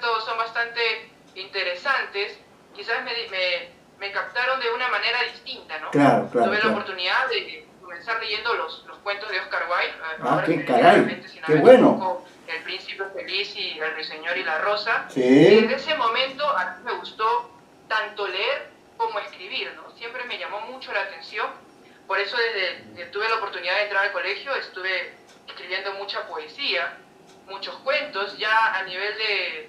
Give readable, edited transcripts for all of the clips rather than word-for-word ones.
cuento son bastante interesantes, quizás me captaron de una manera distinta, ¿no? Claro, claro, Tuve la claro. oportunidad de comenzar leyendo los cuentos de Oscar Wilde, Ah, ahora qué se me viene a la caray, mente, si no qué me bueno. equivoco, El Príncipe Feliz y El Ruiseñor y la Rosa. Y Sí, desde ese momento a mí me gustó tanto leer como escribir, ¿no? Siempre me llamó mucho la atención, por eso desde que tuve la oportunidad de entrar al colegio estuve escribiendo mucha poesía, muchos cuentos. Ya a nivel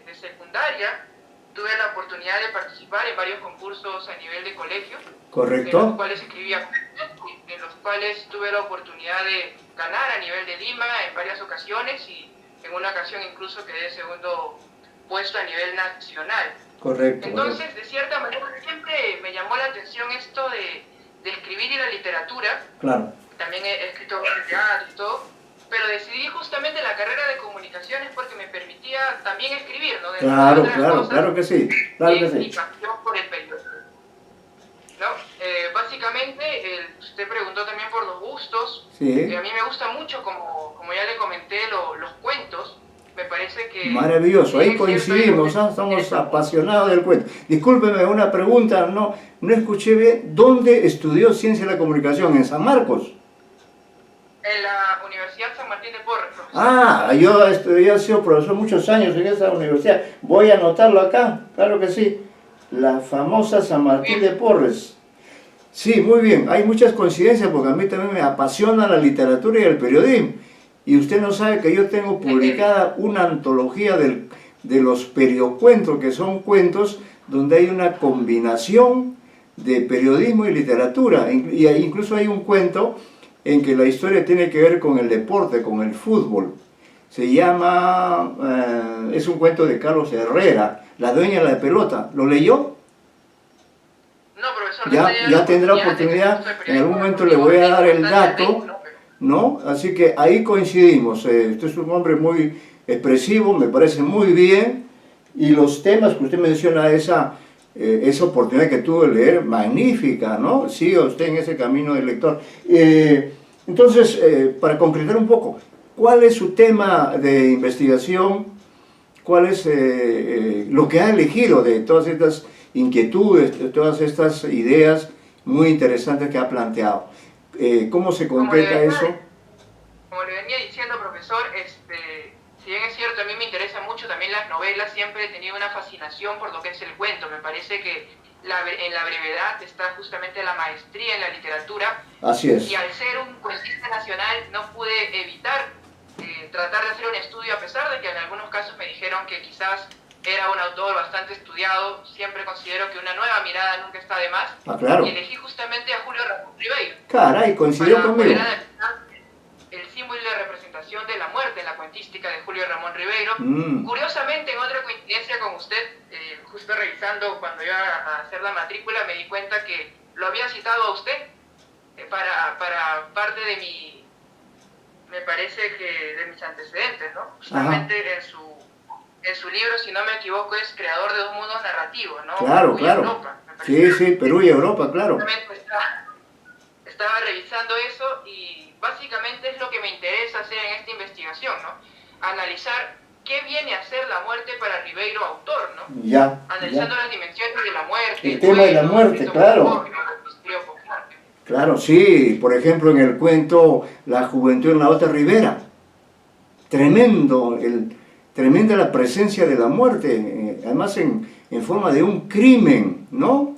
de secundaria tuve la oportunidad de participar en varios concursos a nivel de colegio, en los correcto, cuales escribía, en los cuales tuve la oportunidad de ganar a nivel de Lima en varias ocasiones, y en una ocasión incluso quedé segundo puesto a nivel nacional. correcto, correcto. Entonces, de cierta manera, siempre me llamó la atención esto de escribir y la literatura. Claro, También he escrito teatro y todo, pero decidí justamente la carrera de comunicaciones porque me permitía también escribir, ¿no? Dentro de claro, otras claro, cosas, claro que sí, claro que y mi sí. pasión por el periodismo, ¿no? Básicamente, usted preguntó también por los gustos. Sí, A mí me gusta mucho, como ya le comenté, los cuentos. Me parece que, maravilloso, si bien ahí es cierto, hay coincidimos, novelas ¿ah? que me Estamos interesan mucho. apasionados del cuento. Discúlpeme, una pregunta, no escuché bien. ¿Dónde estudió Ciencia de la Comunicación? ¿En San Marcos? En la Universidad San Martín de Porres, profesor. Ah, yo he sido profesor muchos años en esa universidad. Voy a anotarlo acá, claro que sí. La famosa San Muy Martín de bien. Porres. Sí, muy bien. Hay muchas coincidencias porque a mí también me apasiona la literatura y el periodismo. Y usted no sabe que yo tengo publicada una antología de los periocuentos, que son cuentos donde hay una combinación de periodismo y literatura. Y incluso hay un cuento en que la historia tiene que ver con el deporte, con el fútbol. Se llama, es un cuento de Carlos Herrera, La dueña de la pelota. ¿Lo leyó? No, profesor, no he Ya, tenido la ya tendrá oportunidad en el oportunidad, curso de en algún periodismo momento le deportivo, voy me a dar dedico el bastante al dato, béisbol, ¿no? Pero ¿no? Así que ahí coincidimos. Usted es un hombre muy expresivo, me parece muy bien, y los temas que usted menciona, esa oportunidad que tuvo de leer, magnífica, ¿no? Siga usted en ese camino de lector. Entonces, para concretar un poco, ¿cuál es su tema de investigación? ¿Cuál es lo que ha elegido de todas estas inquietudes, de todas estas ideas muy interesantes que ha planteado? ¿Cómo se como le concreta venía, eso? como le venía diciendo, profesor, si bien es cierto, a mí me interesan mucho también las novelas, siempre he tenido una fascinación por lo que es el cuento. Me parece que en la brevedad está justamente la maestría en la literatura, Así y es. al ser un cuentista nacional no pude evitar tratar de hacer un estudio, a pesar de que en algunos casos me dijeron que quizás era un autor bastante estudiado. Siempre considero que una nueva mirada nunca está de más, Ah, y claro. elegí justamente a Julio Ramón Ribeiro Caray, coincidió para poder conmigo. analizar el símbolo de representación de la muerte en la cuentística de Julio Ramón Ribeiro. Mm, Curiosamente, en otra coincidencia con usted, justo revisando cuando iba a hacer la matrícula, me di cuenta que lo había citado a usted para parte de me parece que de mis antecedentes, ¿no? ajá, Justamente en su libro, si no me equivoco, es creador de dos mundos narrativos, ¿no? claro, Perú y claro. Europa. Me parece Sí, sí, Perú y Europa, que claro. justamente estaba revisando eso, y básicamente es lo que me interesa hacer en esta investigación, ¿no? Analizar qué viene a ser la muerte para Ribeiro autor, ¿no? Ya, ya. Analizando las dimensiones de la muerte, El el tema de la duelo, el muerte, rito claro. metafórico, el misterio constante. Claro, sí. Por ejemplo, en el cuento La juventud en la otra ribera. Tremendo, tremenda la presencia de la muerte, además en forma de un crimen, ¿no?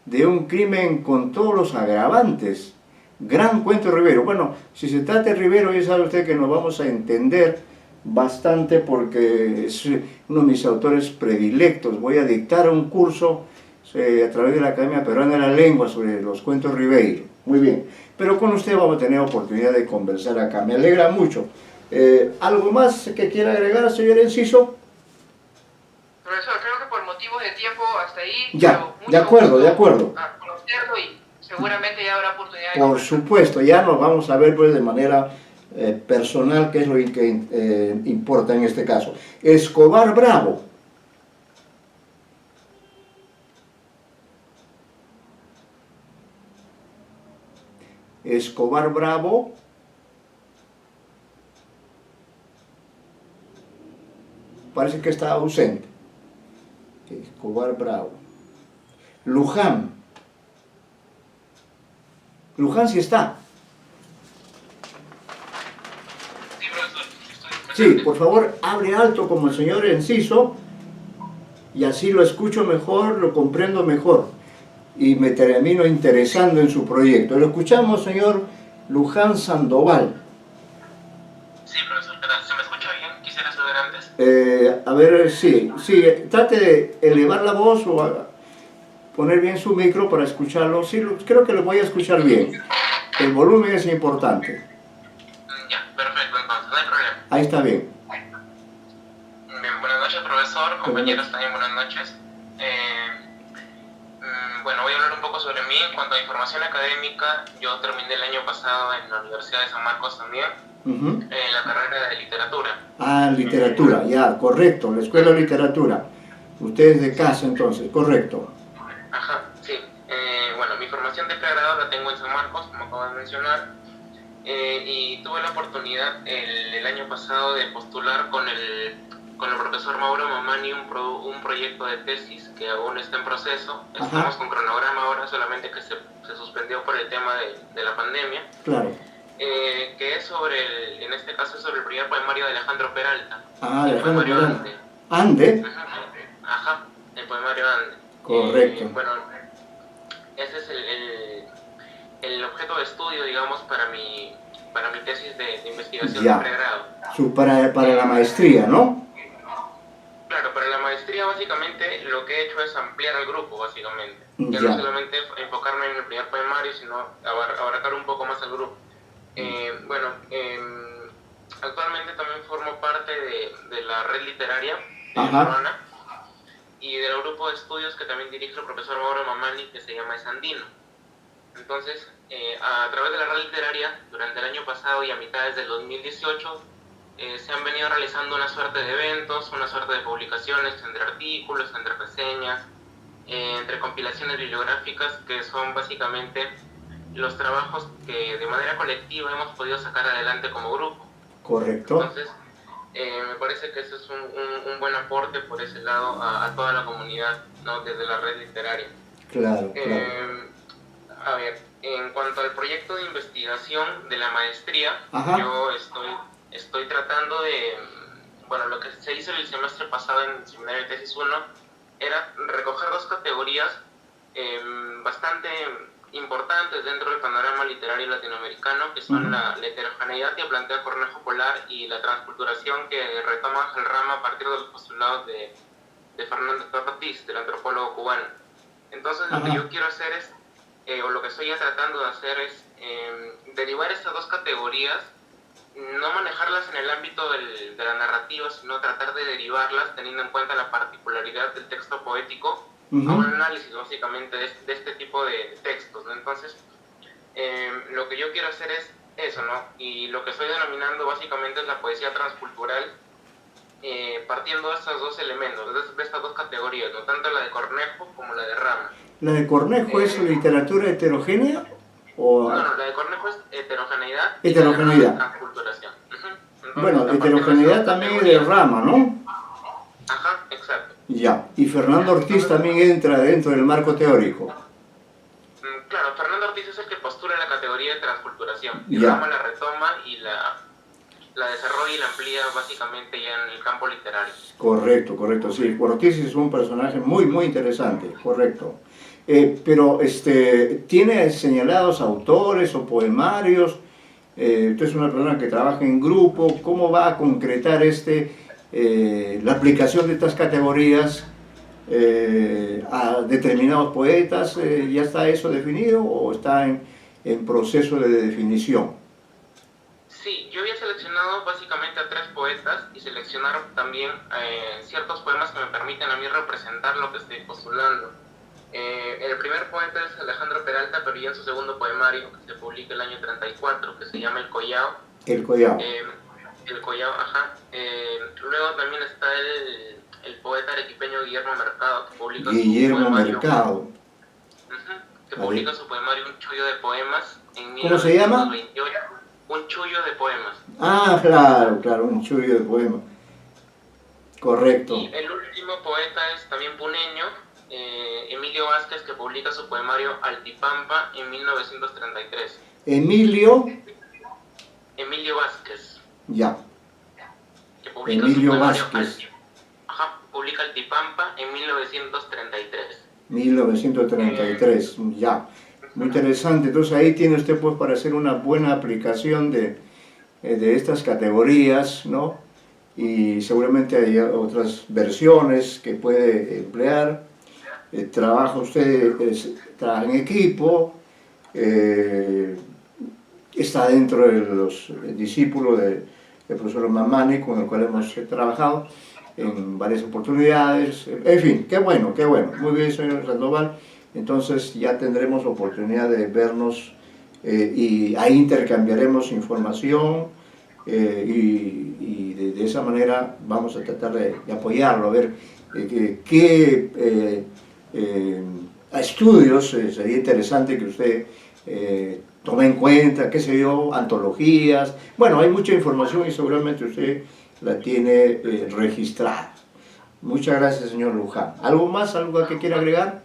De un crimen con todos los agravantes. Gran cuento de Rivero. Bueno, si se trata de Rivero, ya sabe usted que nos vamos a entender bastante porque es uno de mis autores predilectos. Voy a dictar un curso a través de la Academia Peruana de la Lengua sobre los cuentos Ribeiro. Muy bien, pero con usted vamos a tener oportunidad de conversar acá. Me alegra mucho. ¿Algo más que quiera agregar, señor Enciso? Profesor, creo que por motivos de tiempo hasta ahí, Ya, pero de mucho acuerdo, de gusto acuerdo. a conocerlo, y seguramente ya habrá oportunidad de Por conversar. supuesto, ya nos vamos a ver pues de manera personal, que es lo que importa en este caso. Escobar Bravo. Escobar Bravo. Parece que está ausente. Escobar Bravo. Luján. Luján sí está. Sí, profesor. Sí, por favor, hable alto como el señor Enciso y así lo escucho mejor, lo comprendo mejor y me termino interesando en su proyecto. Lo escuchamos, señor Luján Sandoval. Sí, profesor, ¿qué tal? ¿Se me escucha bien? Quisiera saber antes. A ver, sí, trate de elevar la voz o poner bien su micro para escucharlo. Sí, creo que lo voy a escuchar bien. El volumen es importante. Ya, perfecto, entonces, no hay problema. Ahí está bien. Bien, buenas noches, profesor, compañeros, también buenas noches. Bueno, voy a hablar un poco sobre mí. En cuanto a información académica, yo terminé el año pasado en la Universidad de San Marcos también, en la carrera de literatura. Ah, literatura, ya, correcto, la escuela de literatura. Usted es de casa entonces, correcto. Ajá, sí. Bueno, mi formación de pregrado la tengo en San Marcos, como acabo de mencionar, y tuve la oportunidad el año pasado de postular con el profesor Mauro Mamani un proyecto de tesis que aún está en proceso. Estamos con cronograma ahora, solamente que se suspendió por el tema de la pandemia. Claro. Que es sobre en este caso es sobre el primer poemario de Alejandro Peralta. Ah, el Alejandro poemario Peralta. Ande. ¿Ande? Ajá, el poemario Ande. Correcto. Bueno, ese es el objeto de estudio, digamos, para mi tesis de investigación de pregrado. Para la maestría, ¿no? Claro, para la maestría básicamente lo que he hecho es ampliar el grupo, básicamente. Ya Ya. no solamente enfocarme en el primer poemario, sino abarcar un poco más el grupo. Bueno, actualmente también formo parte de la red literaria de Corona y del grupo de estudios que también dirige el profesor Mauro Mamani, que se llama Esandino. Entonces, a través de la red literaria, durante el año pasado y a mitades del 2018, se han venido realizando una suerte de eventos, una suerte de publicaciones entre artículos, entre reseñas, entre compilaciones bibliográficas, que son básicamente los trabajos que de manera colectiva hemos podido sacar adelante como grupo. Correcto. Entonces, me parece que ese es un buen aporte por ese lado a toda la comunidad, ¿no? Desde la red literaria. Claro, claro. A ver, en cuanto al proyecto de investigación de la maestría, yo estoy tratando de, bueno, lo que se hizo el semestre pasado en el seminario de tesis 1 era recoger dos categorías bastante importantes dentro del panorama literario latinoamericano, que son la heterogeneidad que plantea Cornejo Polar y la transculturación que retoma Ángel Rama a partir de los postulados de Fernando Ortiz, del antropólogo cubano. Entonces, lo que yo quiero hacer es, o lo que estoy tratando de hacer es derivar estas dos categorías, no manejarlas en el ámbito de la narrativa, sino tratar de derivarlas teniendo en cuenta la particularidad del texto poético a un análisis básicamente de este tipo de textos, ¿no? Entonces, lo que yo quiero hacer es eso, ¿no? Y lo que estoy denominando básicamente es la poesía transcultural, partiendo de estos dos elementos, de estas dos categorías, ¿no? Tanto la de Cornejo como la de Rama. ¿La de Cornejo es literatura heterogénea? O... No, la de Cornejo es heterogeneidad. Heterogeneidad. Y transculturación. Entonces, bueno, heterogeneidad también es de Rama, ¿no? Ajá, exacto. Ya, y Fernando Ortiz también entra dentro del marco teórico. Claro, Fernando Ortiz es el que postula la categoría de transculturación. Y Rama la retoma y la desarrolla y la amplía básicamente ya en el campo literario. Correcto, correcto, sí. Ortiz es un personaje muy, muy interesante, correcto. Pero, ¿tiene señalados autores o poemarios? Usted es una persona que trabaja en grupo. ¿Cómo va a concretar la aplicación de estas categorías a determinados poetas? ¿Ya está eso definido o está en proceso de definición? Sí, yo había seleccionado básicamente a 3 poetas y seleccionar también ciertos poemas que me permiten a mí representar lo que estoy postulando. El primer poeta es Alejandro Peralta, pero ya en su segundo poemario, que se publica el año 34, que se llama El Collao. El Collao. El Collao, ajá. Luego también está el poeta arequipeño Guillermo Mercado, que publica Guillermo Mercado. Que publica su poemario Un Chullo de Poemas en 1928. ¿Cómo se llama? Un Chullo de Poemas. Ah, claro, claro, un chullo de poemas. Correcto. Y el último poeta es también puneño, Emilio Vázquez, que publica su poemario Altipampa en 1933. Emilio, Emilio Vázquez, ya, que publica Emilio su poemario Vázquez, publica Altipampa en 1933. 1933, ya. Muy interesante. Entonces ahí tiene usted pues para hacer una buena aplicación de estas categorías, ¿no? Y seguramente hay otras versiones que puede emplear. Trabaja usted, trabaja en equipo, está dentro de los discípulos del profesor Mamani, con el cual hemos trabajado en varias oportunidades. En fin, qué bueno, qué bueno. Muy bien, señor Sandoval. Entonces ya tendremos oportunidad de vernos y ahí intercambiaremos información y de esa manera vamos a tratar de apoyarlo, a ver qué estudios sería interesante que usted tome en cuenta, qué sé yo, antologías. Bueno, hay mucha información y seguramente usted la tiene registrada. Muchas gracias, señor Luján. ¿Algo más, algo que quiera agregar?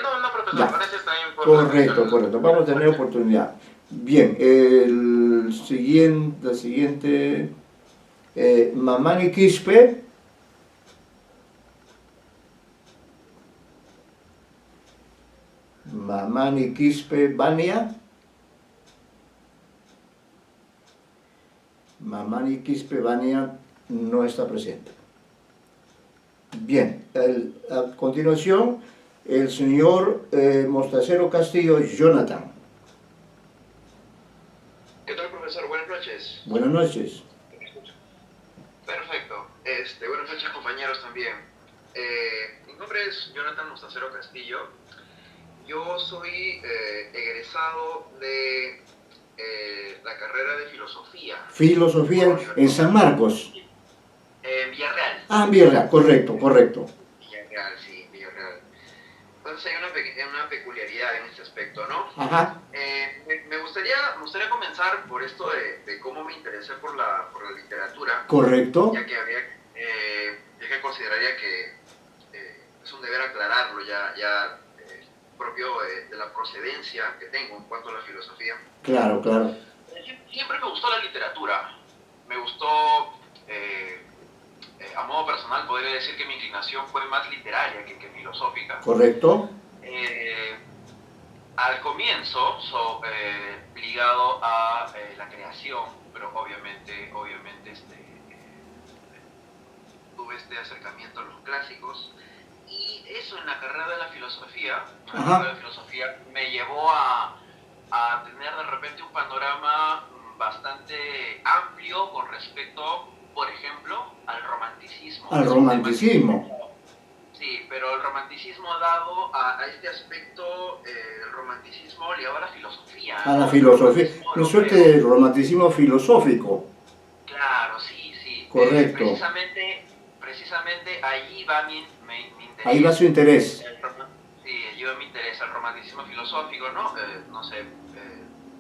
No, profesor, Ya. gracias también por Correcto, correcto. Vamos a tener oportunidad. Bien, la siguiente, Mamani Quispe. Mamani Quispe Bania. Mamani Quispe Bania no está presente. Bien, a continuación, el señor Mostacero Castillo Jonathan. ¿Qué tal, profesor? Buenas noches. Buenas noches. Perfecto. Buenas noches, compañeros, también. Mi nombre es Jonathan Mostacero Castillo. Yo soy egresado de la carrera de filosofía. Filosofía en San Marcos. En Villarreal. Ah, Villarreal, correcto, correcto. Villarreal, sí, Villarreal. Entonces hay una peculiaridad en este aspecto, ¿no? Ajá. Me gustaría comenzar por esto de cómo me interesé por la literatura. Correcto. Ya que consideraría que es un deber aclararlo ya propio de la procedencia que tengo en cuanto a la filosofía. Claro, claro. Siempre me gustó la literatura. Me gustó, a modo personal, podría decir que mi inclinación fue más literaria que filosófica. Correcto. Al comienzo, ligado a la creación, pero obviamente tuve este acercamiento a los clásicos, y eso en la carrera de la filosofía, me llevó a tener de repente un panorama bastante amplio con respecto, por ejemplo, al romanticismo. Al romanticismo. Sí, pero el romanticismo dado a este aspecto, el romanticismo ligado a la filosofía. A la filosofía. Una suerte de romanticismo filosófico. Claro, sí. Correcto. Precisamente allí va mi interés. Ahí va su interés. Sí, allí va mi interés, el romanticismo filosófico, ¿no? No sé,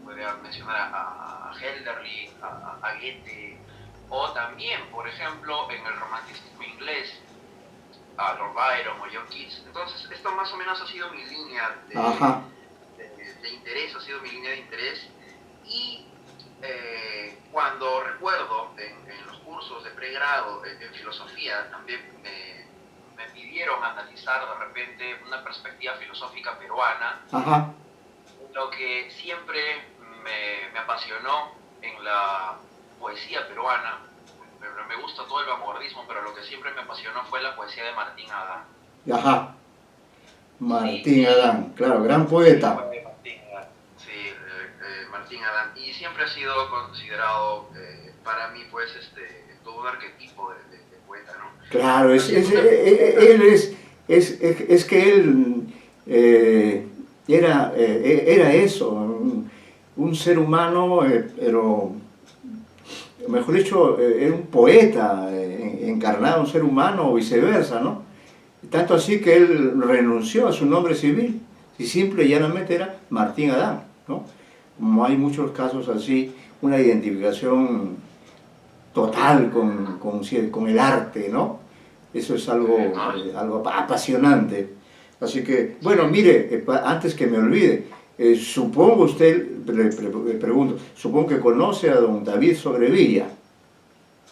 podría mencionar a Hölderlin, a Goethe, o también, por ejemplo, en el romanticismo inglés, a Lord Byron o John Keats. Entonces, esto más o menos ha sido mi línea de interés, ha sido mi línea de interés. Y cuando recuerdo en los cursos de pregrado en filosofía, también me pidieron analizar de repente una perspectiva filosófica peruana. Ajá. Lo que siempre me apasionó en la poesía peruana. Me gusta todo el vanguardismo, pero lo que siempre me apasionó fue la poesía de Martín Adán. Ajá. Martín Adán, claro, gran poeta. Sí, Martín Adán. Y siempre ha sido considerado para mí, pues, todo un arquetipo de poeta, ¿no? Claro, es que él era eso, un ser humano, pero mejor dicho, era un poeta encarnado, un ser humano o viceversa, ¿no? Tanto así que él renunció a su nombre civil y simple y llanamente era Martín Adán, ¿no? Como hay muchos casos así, una identificación total con el arte, ¿no? Eso es algo, algo apasionante. Así que, bueno, mire, antes que me olvide, supongo usted, le pregunto, supongo que conoce a don David Sobrevilla.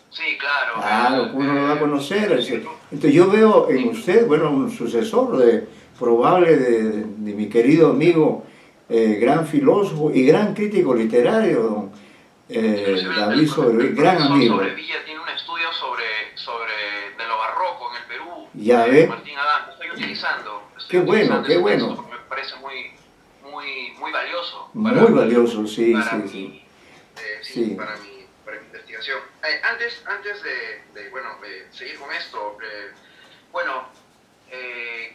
Sí, claro. Claro, uno lo va a conocer. Entonces yo veo en usted, bueno, un sucesor probable de mi querido amigo, gran filósofo y gran crítico literario, don David Sobrevilla, gran amigo. Sobrevilla tiene un estudio de lo barroco en el Perú. Ya ve. Martín Adán, lo estoy utilizando. Qué bueno, qué bueno. Me parece muy valioso. Muy valioso, sí, sí, sí. Sí, para mi investigación. Antes de seguir con esto,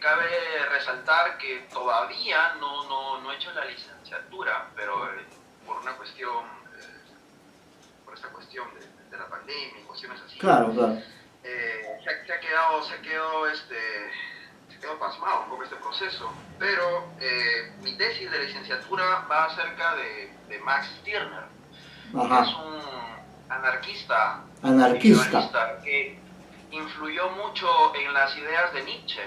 cabe resaltar que todavía no he hecho la licenciatura, pero por una cuestión, por esta cuestión de la pandemia y cuestiones así. Claro, claro. Se ha quedado pasmado un poco este proceso, pero mi tesis de licenciatura va acerca de Max Stirner. Ajá. Es un anarquista que influyó mucho en las ideas de Nietzsche.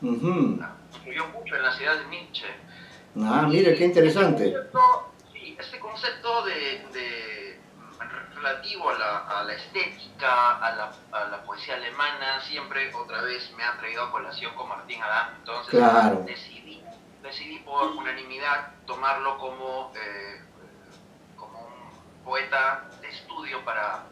Influyó mucho en las ideas de Nietzsche. Ah, mire, qué interesante. Este concepto relativo a la estética, a la poesía alemana, siempre otra vez me ha traído a colación con Martín Adán. Entonces claro. decidí por unanimidad tomarlo como un poeta de estudio para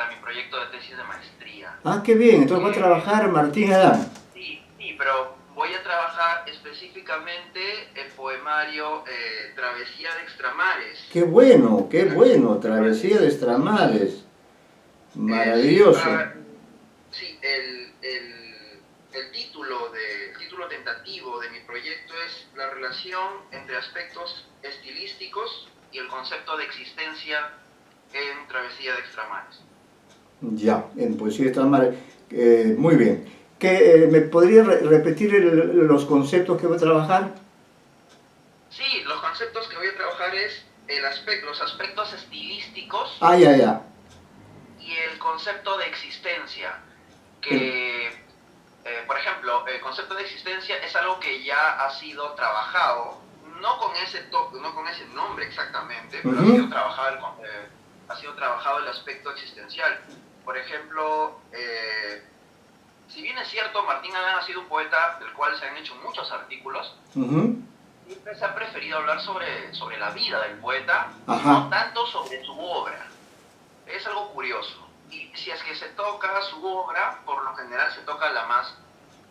mi proyecto de tesis de maestría. Ah, qué bien, entonces va a trabajar Martín Adán. Sí, pero voy a trabajar específicamente el poemario Travesía de Extramares. Qué bueno, Travesía de Extramares. Maravilloso. Sí, el título tentativo de mi proyecto es la relación entre aspectos estilísticos y el concepto de existencia en Travesía de Extramares. Ya, en Poesía de Extramares. Muy bien. ¿Me podría repetir los conceptos que voy a trabajar? Sí, los conceptos que voy a trabajar es los aspectos estilísticos. Ah, ya. Y el concepto de existencia, que, por ejemplo, el concepto de existencia es algo que ya ha sido trabajado, no con ese nombre exactamente, pero ha sido trabajado el aspecto existencial. Por ejemplo, si bien es cierto, Martín Adán ha sido un poeta del cual se han hecho muchos artículos, siempre se ha preferido hablar sobre la vida del poeta, no tanto sobre su obra. Es algo curioso. Y si es que se toca su obra, por lo general se toca la más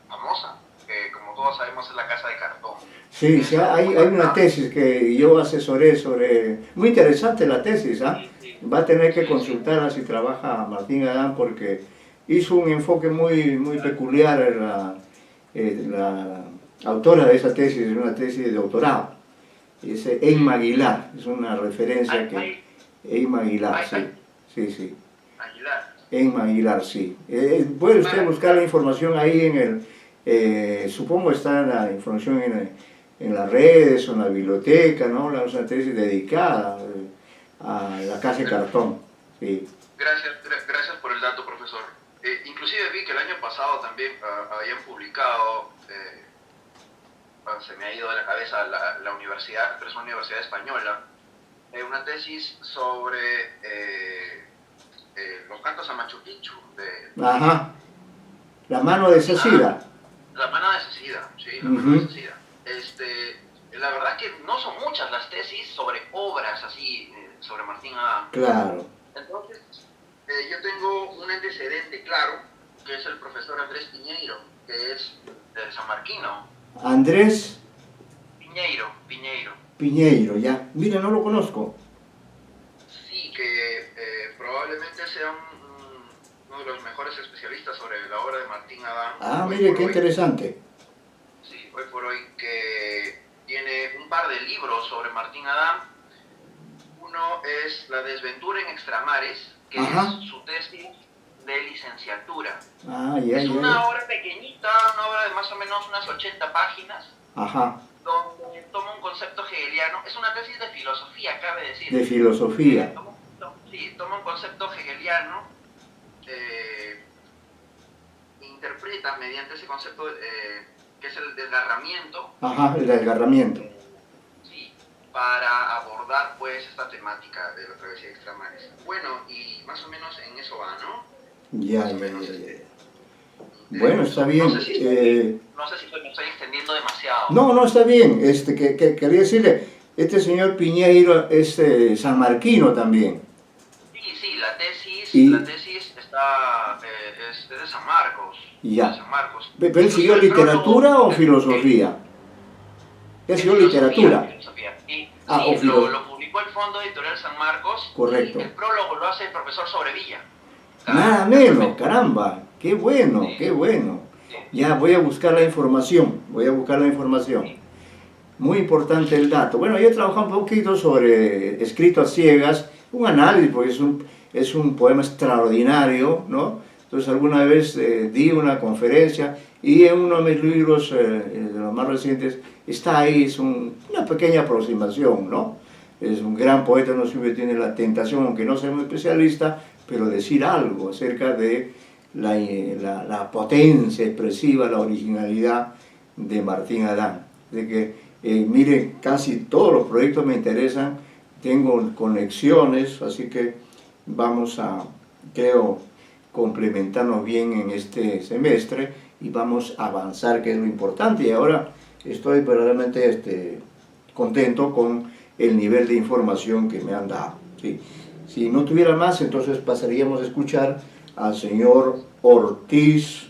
famosa, que como todos sabemos es La Casa de Cartón. Sí, hay una tesis que yo asesoré sobre... Muy interesante la tesis, ¿ah? Sí. Va a tener que consultarla si trabaja Martín Adán, porque hizo un enfoque muy peculiar la autora de esa tesis, es una tesis de doctorado. Es Emma Aguilar, es una referencia que... Emma Aguilar, sí. Emma Aguilar, sí. Puede usted buscar la información ahí en el... supongo está la información en las redes o en la biblioteca, ¿no? Es una tesis dedicada a La Casa de Cartón. Sí. Gracias por el dato, profesor. Inclusive vi que el año pasado también habían publicado, se me ha ido de la cabeza la universidad, pero es una universidad española, una tesis sobre los cantos a Machu Picchu. Ajá. La mano de Cecida. La mano de Cecida, sí, la mano de Cecida. La verdad es que no son muchas las tesis sobre obras así, sobre Martín Adán. Claro. Entonces, yo tengo un antecedente claro, que es el profesor Andrés Piñeiro, que es de San Marquino. Andrés Piñeiro, ya. Mira, no lo conozco. Sí, que probablemente sea uno de los mejores especialistas sobre la obra de Martín Adán. Ah, mire, qué interesante. Sí, hoy por hoy, que tiene un par de libros sobre Martín Adán. Uno es La desventura en extramares, que es su tesis de licenciatura. Es una obra pequeñita, una obra de más o menos unas 80 páginas, donde toma un concepto hegeliano. Es una tesis de filosofía, cabe decir. De filosofía. Toma un concepto hegeliano, interpreta mediante ese concepto que es el desgarramiento. Ajá, el desgarramiento. Sí, para abordar pues esta temática de la travesía extramares. Bueno, y más o menos en eso va, ¿no? Ya, Más o ya, menos, ya. Bueno, está bien. No sé si me estoy extendiendo demasiado. No, no, está bien. Que quería decirle, este señor Piñeiro es sanmarquino también. Sí, la tesis está, es de San Marcos. Ya. De San Marcos. ¿Pero él siguió literatura o filosofía? Él siguió literatura. Filosofía. Y Ah, sí, o filosofía. lo publicó el Fondo Editorial San Marcos. Correcto. Y el prólogo lo hace el profesor Sobrevilla. Nada menos, caramba. Qué bueno, Sí. qué bueno. Sí. Ya, voy a buscar la información. Muy importante el dato. Bueno, yo he trabajado un poquito sobre Escrito a ciegas, un análisis, porque es un poema extraordinario, ¿no? Entonces alguna vez di una conferencia y en uno de mis libros, de los más recientes, está ahí, es una pequeña aproximación, ¿no? Es un gran poeta, no siempre tiene la tentación, aunque no sea muy especialista, pero decir algo acerca de la potencia expresiva, la originalidad de Martín Adán. De que mire, casi todos los proyectos me interesan, tengo conexiones, así que vamos a, creo, complementarnos bien en este semestre y vamos a avanzar, que es lo importante. Y ahora estoy verdaderamente contento con el nivel de información que me han dado. ¿Sí? Si no tuviera más, entonces pasaríamos a escuchar al señor Ortiz.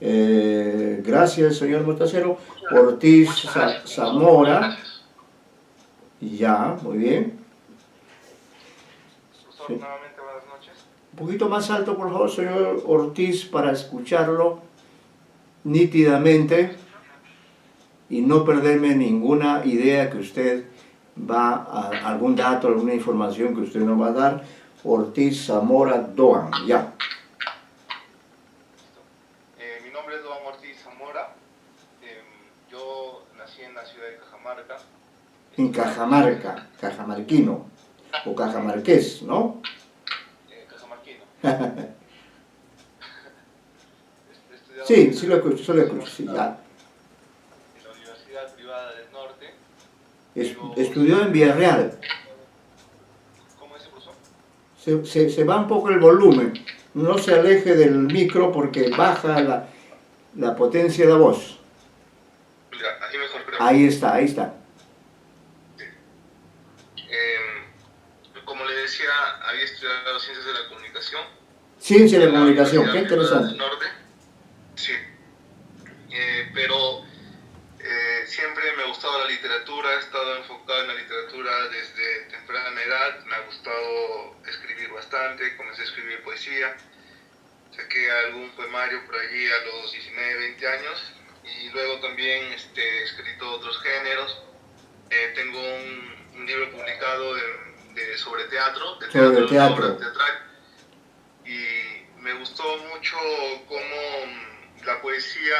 Gracias, señor Motacero. Ortiz Zamora. Ya, muy bien. Profesor, Sí. nuevamente buenas noches. Un poquito más alto, por favor, señor Ortiz, para escucharlo nítidamente y no perderme ninguna idea que usted algún dato, alguna información que usted nos va a dar. Ortiz Zamora Doan, ya. Mi nombre es Doan Ortiz Zamora. Yo nací en la ciudad de Cajamarca. En Cajamarca, cajamarquino, o cajamarqués, ¿no? Cajamarquino. Sí, sí lo escucho, sí, ya. En la Universidad Privada del Norte. Estudió en Villarreal. ¿Cómo es, profesor? Se va un poco el volumen, no se aleje del micro porque baja la potencia de la voz. Mira, ahí mejor, creo. Ahí está, ahí está. Como le decía, había estudiado Ciencias de la Comunicación. Ciencia de la en la comunicación, qué Universidad Privada interesante. del Norte. Sí. Pero siempre me ha gustado la literatura, he estado enfocado en la literatura desde temprana edad, me ha gustado escribir bastante, comencé a escribir poesía, saqué algún poemario por allí a los 19, 20 años y luego también he escrito otros géneros. Tengo un libro publicado sobre teatro, Sobre una teatro. obra teatral, y me gustó mucho cómo la poesía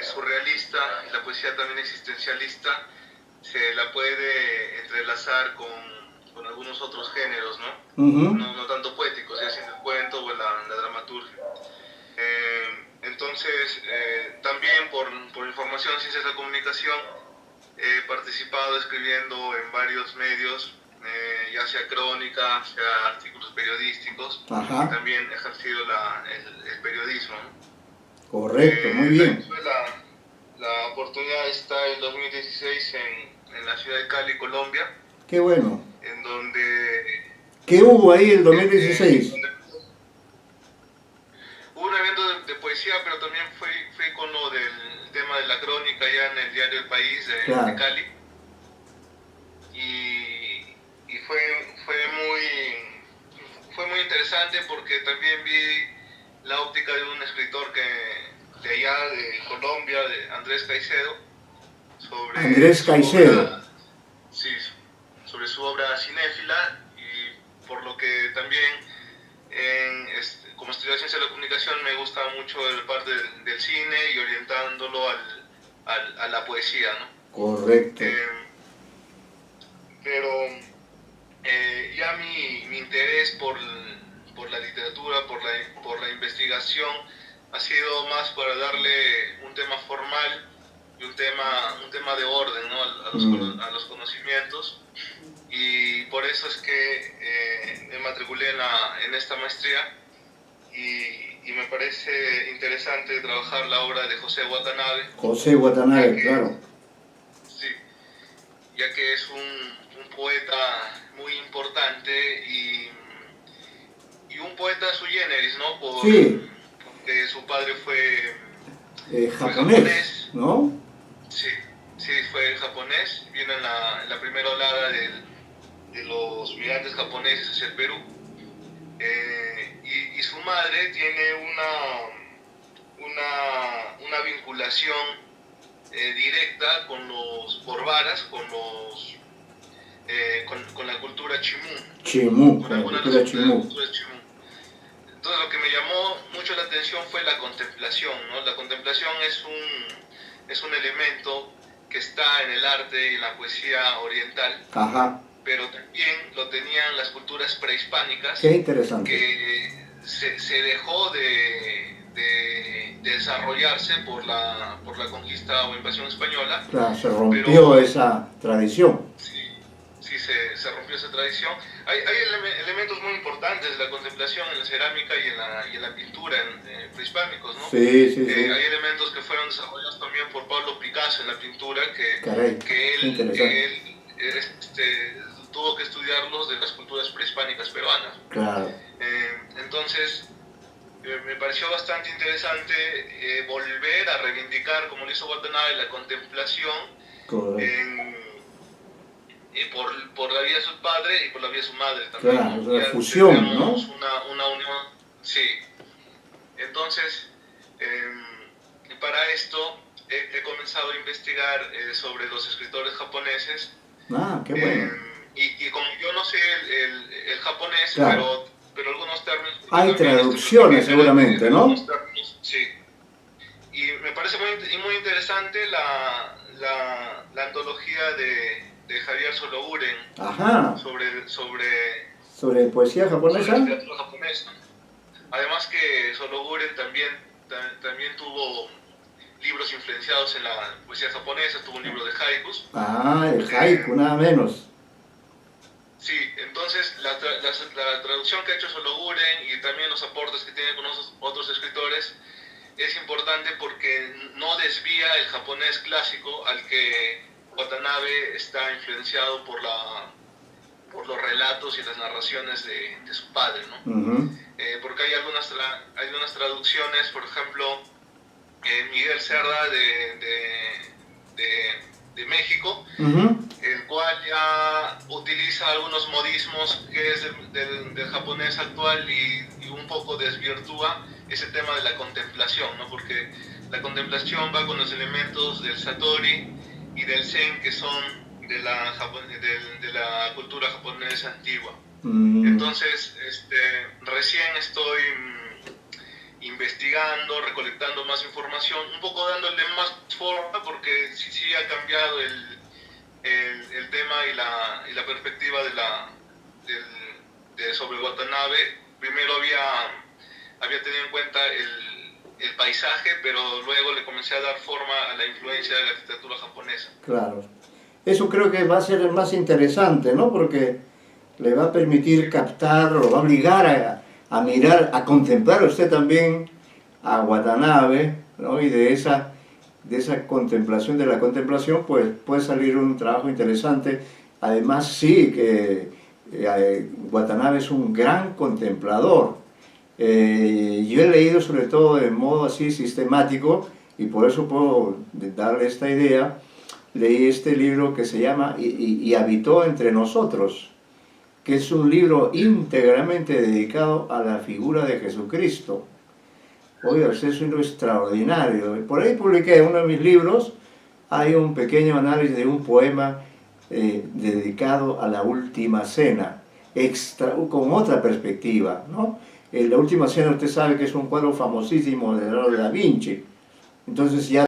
surrealista y la poesía también existencialista se la puede entrelazar con algunos otros géneros, ¿no? No tanto poéticos, ya sea el cuento o la dramaturgia. Entonces, también por información, ciencias de la comunicación, he participado escribiendo en varios medios, ya sea crónica, sea artículos periodísticos. Ajá. Y también he ejercido el periodismo, ¿no? Correcto, muy bien. Tuve la oportunidad de estar en 2016 en la ciudad de Cali, Colombia, Qué bueno. en donde ¿Qué hubo ahí el 2016? hubo un evento de poesía, pero también fui con lo del tema de la crónica ya en el diario El País de Cali. Y fue muy interesante porque también vi la óptica de un escritor de allá de Colombia, de Andrés Caicedo, sobre su obra cinéfila, y por lo que también como estudiante de ciencia de la comunicación me gusta mucho el parte del cine y orientándolo a la poesía, ¿no? Correcto. Pero ya mi interés por la literatura, por la investigación, ha sido más para darle un tema formal y un tema de orden, ¿no? a los conocimientos, y por eso es que me matriculé en esta maestría, y me parece interesante trabajar la obra de José Watanabe. José Watanabe, claro. Sí, ya que es un poeta muy importante y un poeta sui generis, ¿no? Sí. Porque su padre fue Japonés, ¿no? Sí, sí, fue japonés. Vino en la primera oleada de los migrantes japoneses hacia el Perú. Y su madre tiene una vinculación directa por varas con la cultura chimú, Con la cultura chimú. Entonces, lo que me llamó mucho la atención fue la contemplación, ¿no? La contemplación es un elemento que está en el arte y en la poesía oriental. Ajá. Pero también lo tenían las culturas prehispánicas. Qué interesante. Que se dejó de desarrollarse por la conquista o invasión española. Claro, se rompió esa tradición. Sí, se rompió esa tradición. Hay elementos muy importantes de la contemplación en la cerámica y en la pintura prehispánicos, ¿no? Sí. Hay elementos que fueron desarrollados también por Pablo Picasso en la pintura, que él tuvo que estudiarlos de las culturas prehispánicas peruanas. Claro. Entonces, me pareció bastante interesante volver a reivindicar, como lo hizo Watanabe, la contemplación por la vida de su padre y por la vida de su madre también. Claro, ¿no? La fusión, ¿no? Una unión, sí. Entonces, para esto he comenzado a investigar sobre los escritores japoneses. Ah, qué bueno. Y como yo no sé el japonés, claro, pero algunos términos... Hay traducciones seguramente, ¿no? Sí. Y me parece muy interesante la antología de Javier Sologuren. Ajá. Sobre poesía japonesa. Sobre literatura japonesa. Además que Sologuren también tuvo libros influenciados en la poesía japonesa, tuvo un libro de haikus. Ah, el haiku, nada menos. Sí, entonces la traducción que ha hecho Sologuren y también los aportes que tiene con otros escritores es importante porque no desvía el japonés clásico al que Watanabe está influenciado por los relatos y las narraciones de su padre, ¿no? Porque hay algunas traducciones, por ejemplo, Miguel Cerda de México, el cual ya utiliza algunos modismos que es del japonés actual y un poco desvirtúa ese tema de la contemplación, ¿no? Porque la contemplación va con los elementos del Satori y del Zen, que son de la cultura japonesa antigua. Entonces, recién estoy investigando, recolectando más información, un poco dándole más forma, porque sí ha cambiado el tema y la perspectiva sobre Watanabe. Primero había tenido en cuenta el paisaje, pero luego le comencé a dar forma a la influencia de la literatura japonesa. Claro. Eso creo que va a ser el más interesante, ¿no? Porque le va a permitir captar, lo va a obligar a mirar, a contemplar usted también a Watanabe, ¿no? Y de esa contemplación, de la contemplación, pues puede salir un trabajo interesante. Además, sí, que Watanabe es un gran contemplador. Yo he leído sobre todo de modo así sistemático, y por eso puedo darle esta idea. Leí este libro que se llama Y habitó entre nosotros, que es un libro íntegramente dedicado a la figura de Jesucristo. Oiga, es un libro extraordinario. Por ahí publiqué uno de mis libros, hay un pequeño análisis de un poema dedicado a la Última Cena, con otra perspectiva, ¿no? La Última Cena, usted sabe que es un cuadro famosísimo de Leonardo da Vinci. Entonces ya